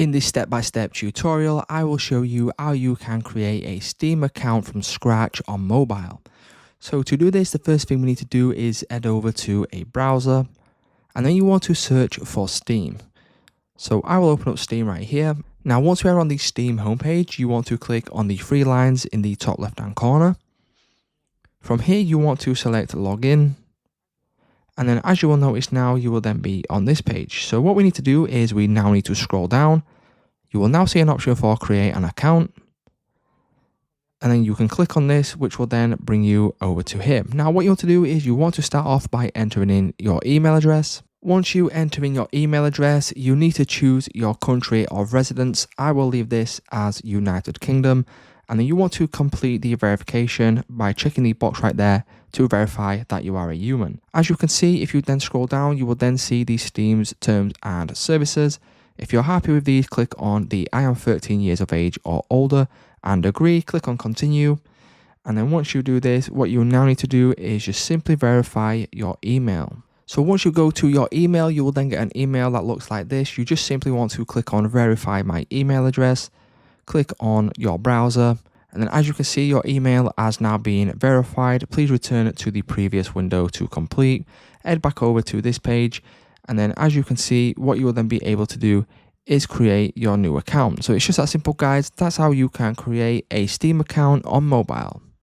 In this step-by-step tutorial, I will show you how you can create a Steam account from scratch on mobile. So to do this, the first thing we need to do is head over to a browser, and then you want to search for Steam. So I will open up Steam right here. Now once we are on the Steam homepage, you want to click on the three lines in the top left-hand corner. From here, you want to select Login. And then as you will notice now, you will then be on this page. So what we need to do is we now need to scroll down. You will now see an option for create an account. And then you can click on this, which will then bring you over to here. Now what you want to do is you want to start off by entering in your email address. Once you enter in your email address, you need to choose your country of residence. I will leave this as United Kingdom. And then you want to complete the verification by checking the box right there to verify that you are a human. As you can see, if you then scroll down, you will then see the Steam's terms and services. If you're happy with these, click on the I am 13 years of age or older and agree, click on continue. And then once you do this, what you now need to do is just simply verify your email. So once you go to your email, you will then get an email that looks like this. You just simply want to click on verify my email address. Click on your browser, and then as you can see, your email has now been verified. Please return to the previous window to complete. Head back over to this page, and then as you can see, what you will then be able to do is create your new account. So it's just that simple, guys. That's how you can create a Steam account on mobile.